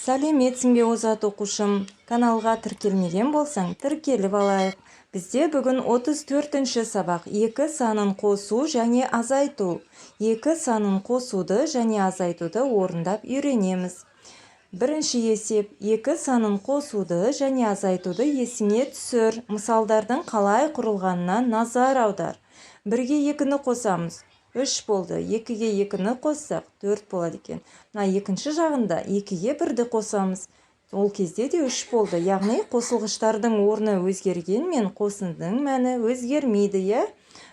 Сәлеметсің бе озат оқушым? Каналға тіркелмеген болсаң, тіркеліп алайық. Бізде бүгін 34-ші сабақ 2 санын қосу және азайту. 2 санын қосуды және азайтуды орындап үйренеміз. Бірінші есеп 2 санын қосуды және азайтуды есіңе түсір. Мысалдардың қалай құрылғанына назар аудар. 1-ге 2-ні қосамыз. 3 болды. 2-ге 2-ні қоссақ 4 болады екен. Мына екінші жағында 2-ге 1-ді қосамыз. Ол кезде де 3 болды. Яғни қосылғыштардың орны өзгергенмен қосындының мәні өзгермейді, е?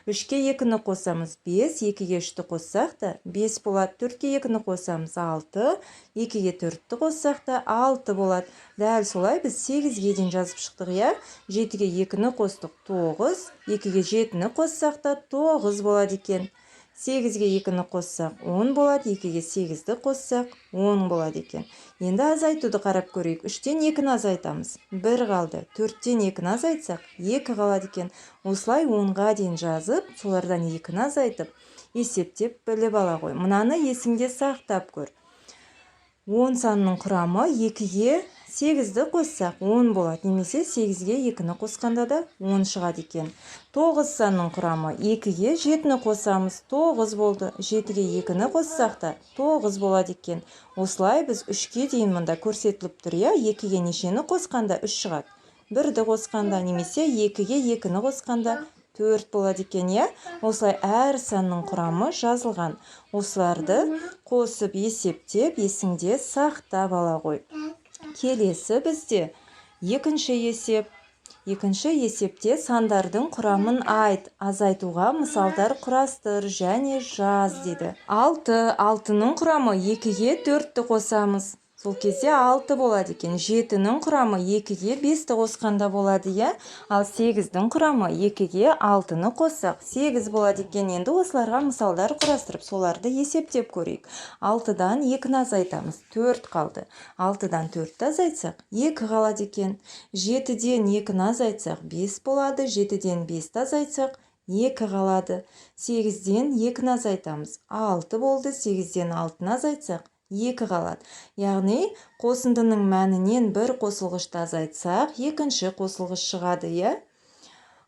3-ке 2-ні қосамыз 5, 2-ге 3-ті қоссақ та 5 болады. 4-ке 2-ні қосамыз 6, 2-ге 4-ті қоссақ та 6 болады. Дәл солай біз 8-ге дейін жазып шықтық, е? 7-ге 2-ні қостық 9, 2-ге 7-ні қоссақ та 9 болады екен. 8-ге 2-ні қоссақ 10 болады, 2-ге 8-ді қоссақ 10 болады екен. Енді азайтуды қарап көрейік. 3-тен 2-ні азайтамыз. 1 қалды. 4-тен 2-ні азайтсақ 2 қалады екен. Осылай 10-ға дейін жазып, солардан 2-ні азайтып, есептеп біліп ала ғой. Мынаны есіңде сақтап көр. 10 санының құрамы 2-ге 8-ді қоссақ 10 болады. Немесе 8-ге 2-ні қосқанда да 10 шығады екен. 9 санның құрамы 2-ге 7-ні қосамыз. 9 болды. 7-ге 2-ні қоссақ та 9 болады екен. Осылай біз 3-ке дейін мұнда көрсетіліп тұр, я? 2-ге нешені қосқанда 3 шығады. 1-ді қосқанда немесе 2-ге 2-ні қосқанда 4 болады екен, я? Осылай әр санның құрамы жазылған. Осыларды қосып есептеп, есіңде сақтап ала ғой. Келесі бізде екінші есеп. Екінші есепте сандардың құрамын айт, азайтуға мысалдар құрастыр және жаз дейді. 6-ның құрамы 2-ге 4-ті қосамыз. Сол кезде 6 болады екен. 7-ның құрамы 2-ге 5-ті қосқанда болады, я? Ал 8-дің құрамы 2-ге 6-ны қоссақ 8 болады екен. Енді осыларға мысалдар құрастырып, соларды есептеп көрейік. 6-дан 2-ні азайтамыз. 4 қалды. 6-дан 4-ті азайтсақ 2 қалады екен. 7-ден 2-ні азайтсақ 5 болады. 7-ден 5-ті азайтсақ 2 қалады. 8-ден 2-ні азайтамыз. 6 болды. 8-ден 6-ны азайтсақ 2 қалады. Яғни қосындының мәнінен бір қосылғышты азайтсақ, екінші қосылғыш шығады, е?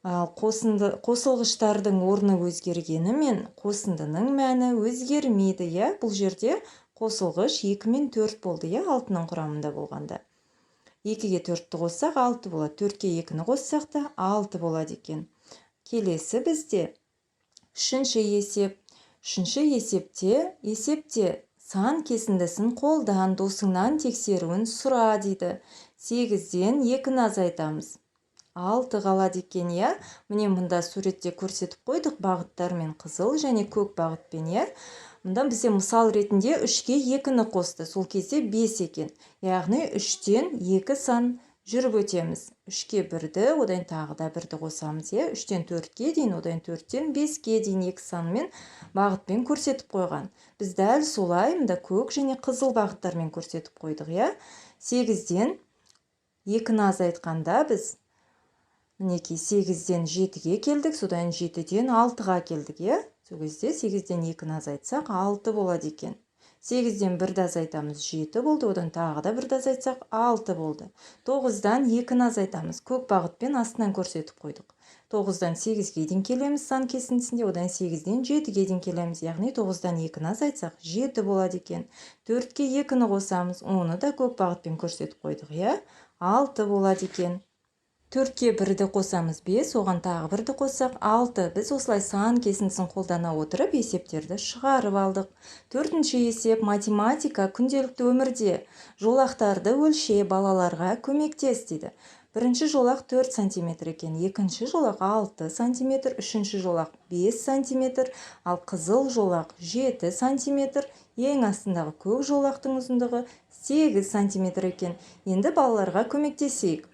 Қосылғыштардың орны өзгергенімен қосындының мәні өзгермейді, е? Бұл жерде қосылғыш 2 мен 4 болды, е? 6-ның құрамында болғанда. 2-ге 4-ті қоссақ 6 болады. 4-ке 2-ні қоссақ та 6 болады екен. Келесі бізде үшінші есеп. Үшінші есепте сан кесіндісін қолдан, досыңнан тексеруін сұра дейді. 8-ден 2-ні азайтамыз. 6 қалады екен, я? Міне мұнда суретте көрсетіп қойдық бағыттармен қызыл және көк бағытпен, я? Мұнда бізде мысал ретінде 3-ге 2-ні қосты. Сол кезде 5 екен. Яғни 3-тен 2 сан жүріп өтеміз. 3-ке 1-ді, одан тағы да 1-ді қосамыз, е? 3-тен 4-ке дейін, одан 4-тен 5-ке дейін 2 санмен бағытпен көрсетіп қойған. Біз дәл солай мұнда көк және қызыл бағыттармен көрсетіп қойдық, е? 8-ден 2-ні азайтқанда біз мінекей 8-ден 7-ге келдік, содан 7-ден 6-ға келдік, е? Сол кезде 8-ден 2-ні азайтсақ 6 болады екен. 8-ден 1-ді азайтамыз, 7 болды, одан тағы да 1-ді азайтсақ 6 болды. 9-дан 2-ні азайтамыз, көк бағытпен астынан көрсетіп қойдық. 9-дан 8-ге дейін келеміз сан кесіндісінде, одан 8-ден 7-ге дейін келеміз. Яғни 9-дан 2-ні азайтсақ 7 болады екен. 4-ке 2-ні қосамыз, оны да көк бағытпен көрсетіп қойдық, е? 6 болады екен. 4-ке 1-ді қосамыз 5, оған тағы 1-ді қоссақ 6. Біз осылай сан кесіндісін қолдана отырып есептерді шығарып алдық. 4-ші есеп математика күнделікті өмірде. Жолақтарды өлше, балаларға көмектес дейді. Бірінші жолақ 4 см екен, екінші жолақ 6 см, үшінші жолақ 5 см, ал қызыл жолақ 7 см, ең астындағы көк жолақтың ұзындығы 8 см екен. Енді балаларға көмектесейік.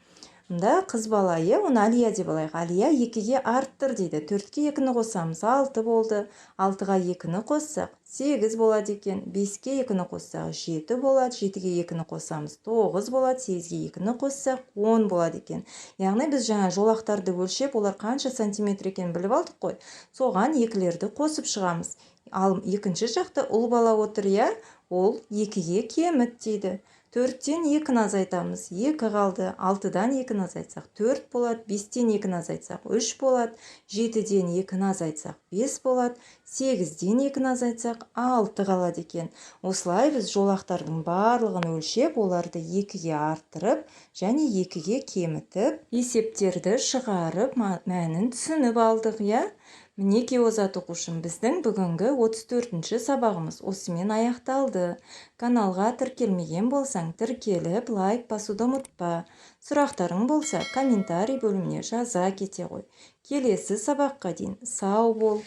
Мұнда қыз бала, е? Оны Алия деп алайық. Алия 2-ге арттыр дейді. 4-ке 2-ні қосамыз, 6 болды. 6-ға 2-ні қоссақ 8 болады екен. 5-ке 2-ні қоссақ 7 болады. 7-ге 2-ні қосамыз 9 болады. 8-ге 2-ні қоссақ 10 болады екен. Яғни біз жаңа жолақтарды өлшеп, олар қанша сантиметр екен біліп алдық қой. Соған екілерді қосып шығамыз. Ал екінші жақта ұл бала отыр, я? Ол 2-ге кеміт дейді. 4-тен 2-ні азайтамыз. 2 қалды. 6-дан 2-ні азайтсақ 4 болады. 5-тен 2-ні азайтсақ 3 болады. 7-ден 2-ні азайтсақ 5 болады. 8-ден 2-ні азайтсақ 6 қалады екен. Осылай біз жолақтардың барлығын өлшеп, оларды 2-ге арттырып, және 2-ге кемітіп, есептерді шығарып, мәнін түсініп алдық, я? Мінеки озат оқушым, біздің бүгінгі 34-ші сабағымыз осымен аяқталды. Каналға тіркелмеген болсаң, тіркеліп, лайк басуды ұмытпа. Сұрақтарың болса, комментарий бөліміне жаза кете ғой. Келесі сабаққа дейін сау бол.